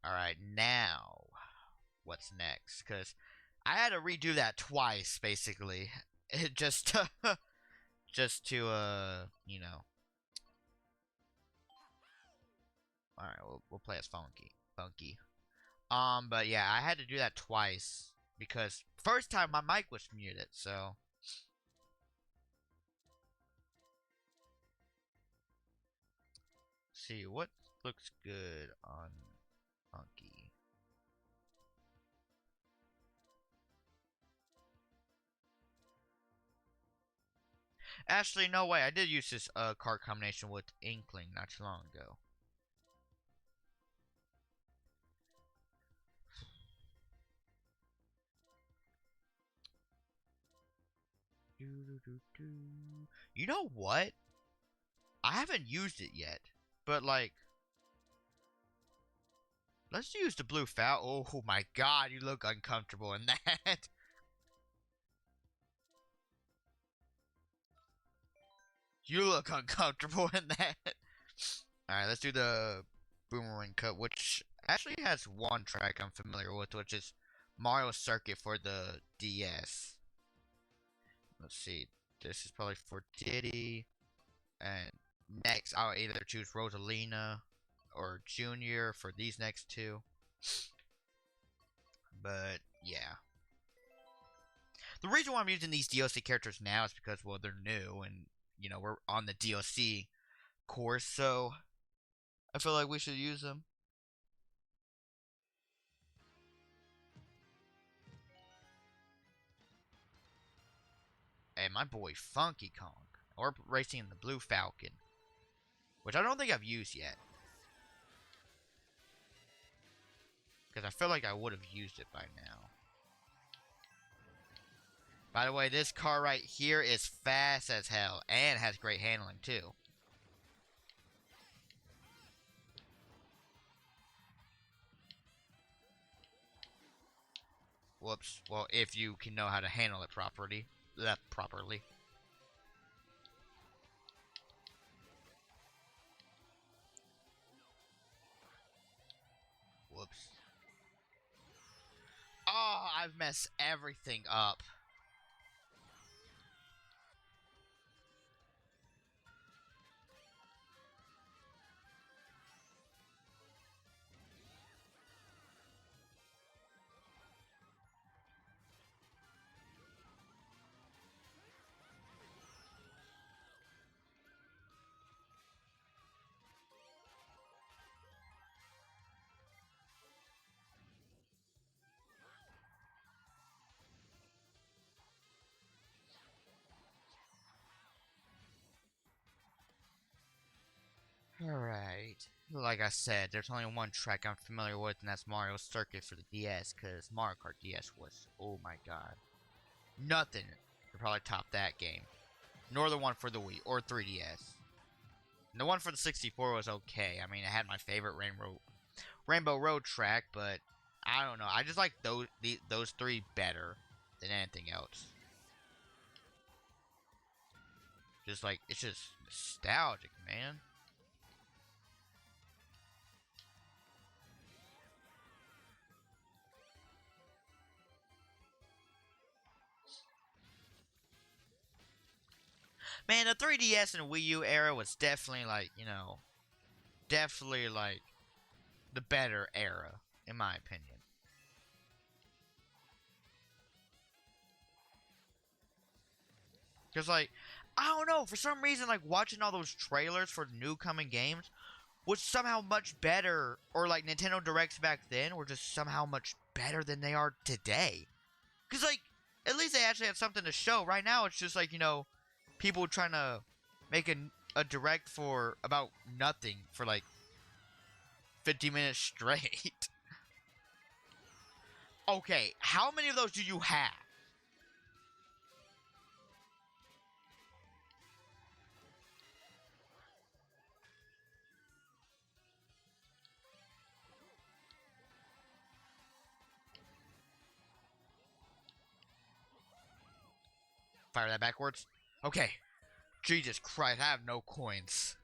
Alright, now, what's next? Because I had to redo that twice, basically. It just to, just to, you know. Alright, we'll play as Funky. Funky. But yeah, I had to do that twice. Because first time my mic was muted, so. Let's see, what looks good on Funky? Actually, no way. I did use this card combination with Inkling not too long ago. You know what? I haven't used it yet, but like, let's use the blue foul. Oh my god, you look uncomfortable in that. You look uncomfortable in that. Alright, let's do the Boomerang Cup, which actually has one track I'm familiar with, which is Mario Circuit for the DS. Let's see. This is probably for Diddy. And next, I'll either choose Rosalina or Junior for these next two. But, yeah. The reason why I'm using these DLC characters now is because, well, they're new and, you know, we're on the DLC course, so I feel like we should use them. And my boy Funky Kong. Or racing in the Blue Falcon. Which I don't think I've used yet. Because I feel like I would have used it by now. By the way, this car right here is fast as hell. And has great handling too. Whoops. Well, if you can know how to handle it properly. Whoops. Oh, I've messed everything up. Alright. Like I said, there's only one track I'm familiar with, and that's Mario Circuit for the DS, because Mario Kart DS was, oh my god. Nothing could probably top that game. Nor the one for the Wii, or 3DS. And the one for the 64 was okay. I mean, it had my favorite Rainbow Road track, but I don't know. I just like those three better than anything else. Just like, it's just nostalgic, man. Man, the 3DS and Wii U era was definitely like, you know, definitely like the better era, in my opinion. Because, like, I don't know, for some reason, like, watching all those trailers for the new coming games was somehow much better, or like Nintendo Directs back then were just somehow much better than they are today. Because, like, at least they actually had something to show. Right now, it's just like, you know, people trying to make a direct for about nothing for like 50 minutes straight. Okay, how many of those do you have? Fire that backwards. Okay. Jesus Christ, I have no coins.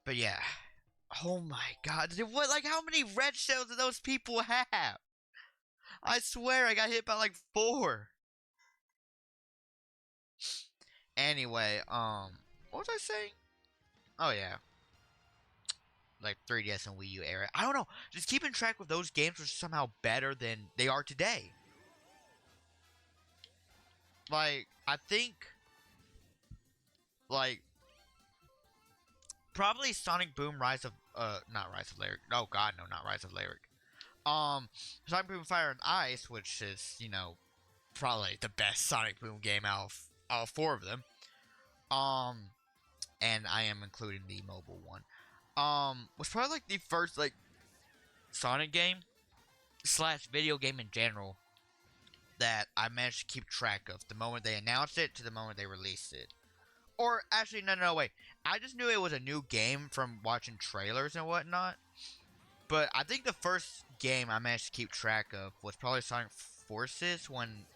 But yeah. Oh my god. What, like, how many red shells do those people have? I swear I got hit by like 4. Anyway, what was I saying? Oh yeah. Like 3DS and Wii U era. I don't know. Just keeping track with those games was somehow better than they are today. Like, I think, like, probably Sonic Boom Rise of, not Rise of Lyric. Oh god, no, not Rise of Lyric. Sonic Boom Fire and Ice, which is, probably the best Sonic Boom game out of all 4 of them. And I am including the mobile one. Was probably like the first, like, Sonic game slash video game in general that I managed to keep track of the moment they announced it to the moment they released it. Or actually, no, wait. I just knew it was a new game from watching trailers and whatnot. But I think the first game I managed to keep track of was probably Sonic Forces when,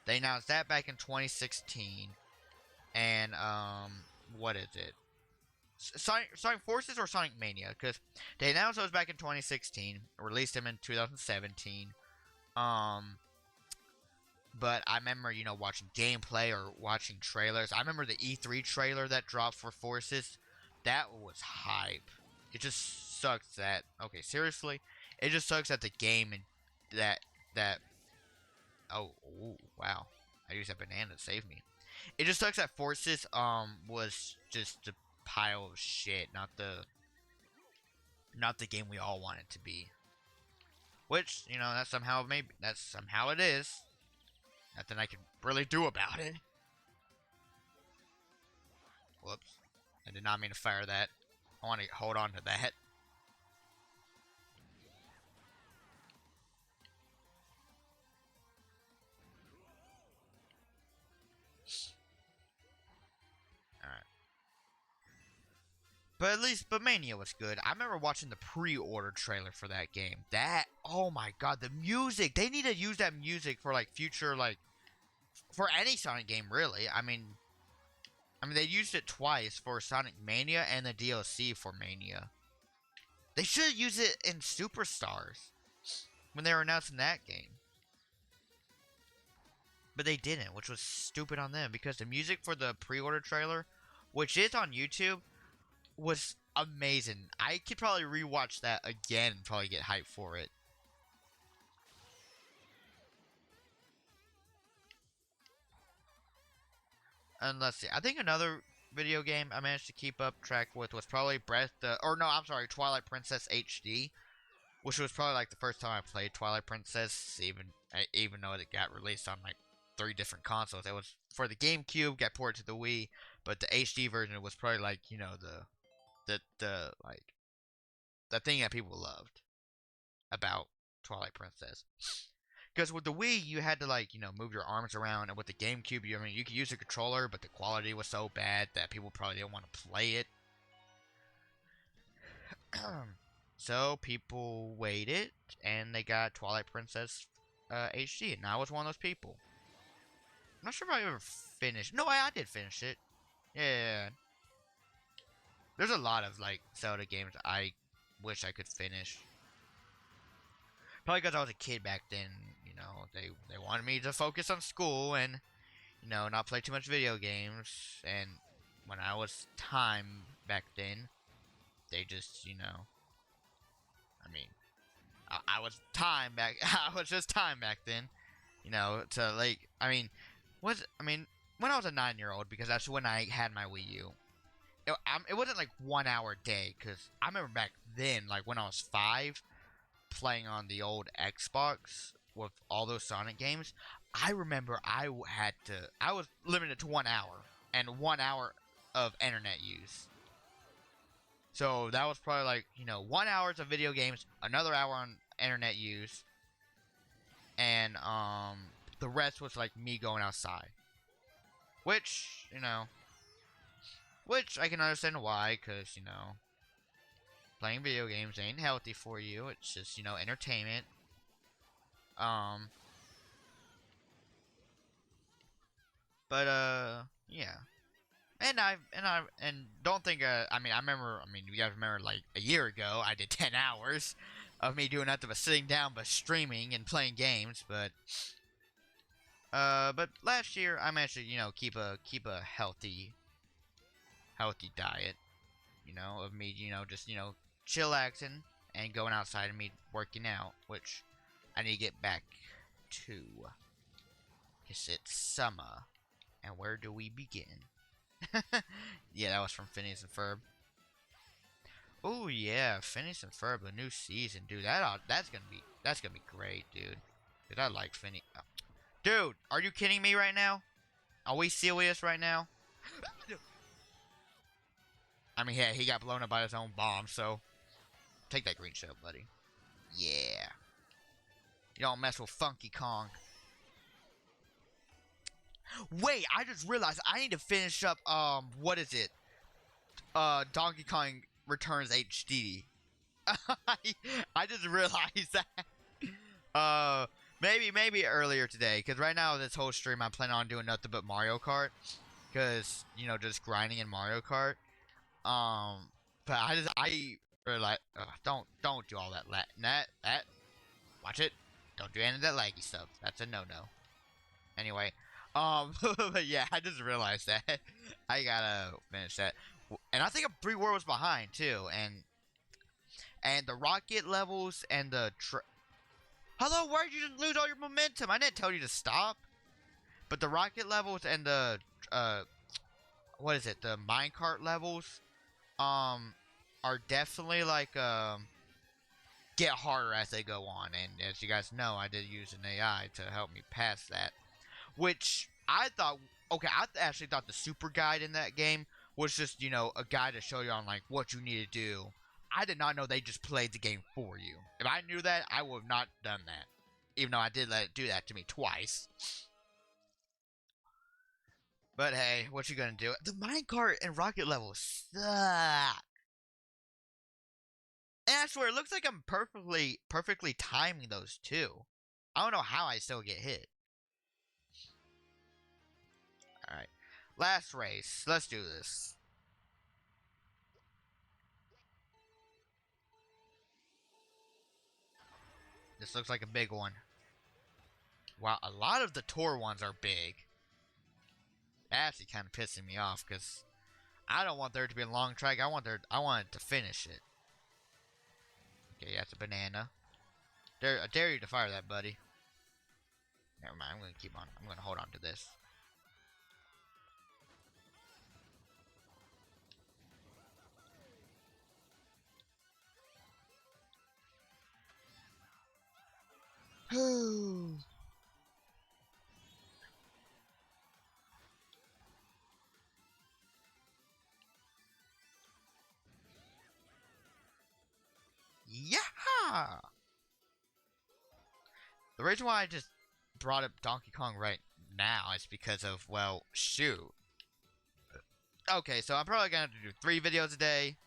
they announced that back in 2016. And, what is it? Sonic Forces or Sonic Mania? Because they announced those back in 2016, released them in 2017. But I remember, watching gameplay or watching trailers. I remember the E3 trailer that dropped for Forces. That was hype. It just sucks that, okay, seriously? It just sucks that the game and that, oh, ooh, wow. I used that banana to save me. It just sucks that Forces, was just a pile of shit, not the game we all want it to be. Which, that's somehow it is. Nothing I can really do about it. Whoops. I did not mean to fire that. I want to hold on to that. Alright. But Mania was good. I remember watching the pre-order trailer for that game. Oh my god, the music! They need to use that music for, like, future, like, for any Sonic game, really. I mean, they used it twice for Sonic Mania and the DLC for Mania. They should use it in Superstars when they were announcing that game. But they didn't, which was stupid on them because the music for the pre-order trailer, which is on YouTube, was amazing. I could probably rewatch that again and probably get hyped for it. And let's see, I think another video game I managed to keep up track with was probably Twilight Princess HD, which was probably like the first time I played Twilight Princess, even though it got released on like 3 different consoles. It was for the GameCube, got ported to the Wii, but the HD version was probably like, the like the thing that people loved about Twilight Princess. Because with the Wii, you had to, like, move your arms around, and with the GameCube, you could use a controller, but the quality was so bad that people probably didn't want to play it. So people waited, and they got Twilight Princess HD, and I was one of those people. I'm not sure if I ever finished. No, I did finish it. Yeah. There's a lot of, like, Zelda games I wish I could finish. Probably because I was a kid back then, they wanted me to focus on school and, not play too much video games. And when I was time back then, they just, I mean, I was time back, I was just time back then, to, like, when I was a 9-year-old, because that's when I had my Wii U. It wasn't like 1 hour a day, because I remember back then, like, when I was 5, playing on the old Xbox with all those Sonic games, I remember I was limited to 1 hour and 1 hour of internet use. So that was probably like, 1 hour of video games, another hour on internet use, and the rest was like me going outside. Which, which I can understand why, because, playing video games ain't healthy for you. It's just, entertainment. But, yeah. And don't think I mean I remember I mean you guys remember like a year ago I did 10 hours of me doing nothing but sitting down but streaming and playing games, but last year I managed to keep a healthy diet, of me, just, chillaxing and going outside and me working out, which I need to get back to. Because it's summer. And where do we begin? Yeah, that was from Phineas and Ferb. Oh yeah, Phineas and Ferb, the new season, dude. That's gonna be great, dude. Dude, I like Phineas. Oh. Dude, are you kidding me right now? Are we serious right now? I mean, yeah, he got blown up by his own bomb, so take that green shell, buddy. Yeah. You don't mess with Funky Kong. Wait, I just realized I need to finish up, what is it? Donkey Kong Returns HD. I just realized that. Maybe earlier today, because right now this whole stream I'm planning on doing nothing but Mario Kart, because just grinding in Mario Kart. But I really like don't do all that that watch it. Don't do any of that laggy stuff. That's a no. Anyway, but yeah, I just realized that I gotta finish that, and I think I'm 3 worlds behind too, and the rocket levels and the hello, why did you just lose all your momentum? I didn't tell you to stop. But the rocket levels and the what is it? The minecart levels are definitely like get harder as they go on, and as you guys know, I did use an AI to help me pass that, which I thought, okay, I actually thought the super guide in that game was just, a guide to show you on like what you need to do. I did not know they just played the game for you. If I knew that, I would have not done that, even though I did let it do that to me twice. But hey, what you gonna do? The minecart and rocket levels suck. And I swear, it looks like I'm perfectly timing those two. I don't know how I still get hit. Alright. Last race. Let's do this. This looks like a big one. Wow, a lot of the tour ones are big. That's actually kind of pissing me off, because I don't want there to be a long track. I want it to finish it. Okay, that's a banana. I dare you to fire that, buddy. Never mind, I'm gonna keep on. I'm gonna hold on to this. Yeah! The reason why I just brought up Donkey Kong right now is because of, well, shoot. Okay, so I'm probably gonna have to do 3 videos a day.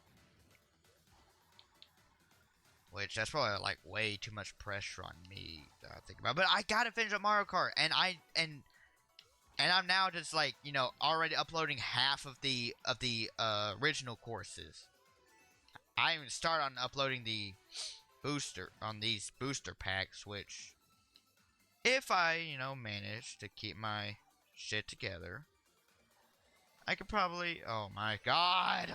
Which, that's probably, like, way too much pressure on me to think about. But I gotta finish up Mario Kart, and I'm now just, like, already uploading half of the original courses. I even start on uploading the these booster packs, which, if I, manage to keep my shit together, I could probably, oh my god!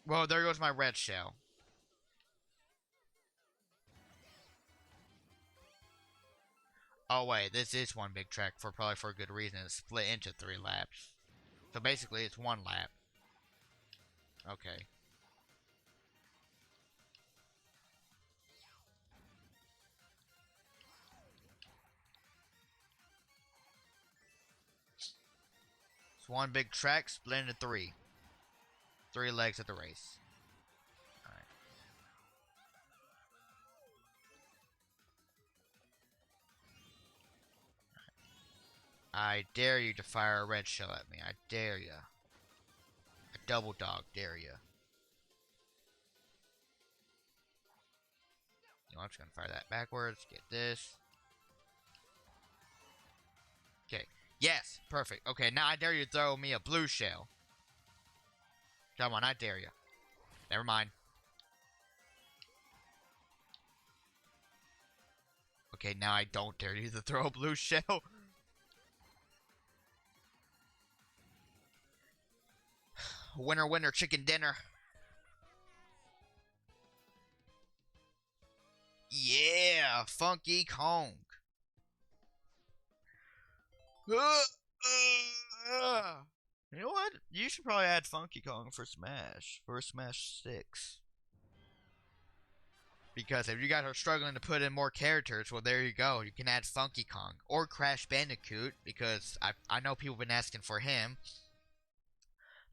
Well, there goes my red shell. Oh wait, this is one big track probably for a good reason. It's split into 3 laps. So basically it's 1 lap. Okay. It's one big track split into 3. 3 legs of the race. Alright. I dare you to fire a red shell at me. I dare you. A double dog dare you. You know, I'm just gonna fire that backwards. Get this. Okay. Yes, perfect. Okay, now I dare you to throw me a blue shell. Come on, I dare you. Never mind. Okay, now I don't dare you to throw a blue shell. Winner, winner, chicken dinner. Yeah, Funky Kong. You know what? You should probably add Funky Kong for Smash 6. Because if you guys are struggling to put in more characters, well, there you go. You can add Funky Kong or Crash Bandicoot because I know people have been asking for him.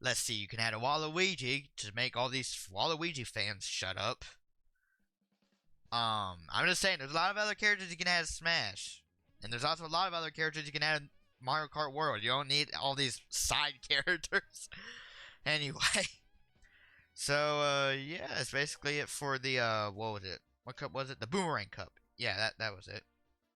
Let's see. You can add a Waluigi to make all these Waluigi fans shut up. I'm just saying, there's a lot of other characters you can add in Smash, and there's also a lot of other characters you can add in Mario Kart World. You don't need all these side characters. Anyway. So, yeah, that's basically it for the, what was it? What cup was it? The Boomerang Cup. Yeah, that was it.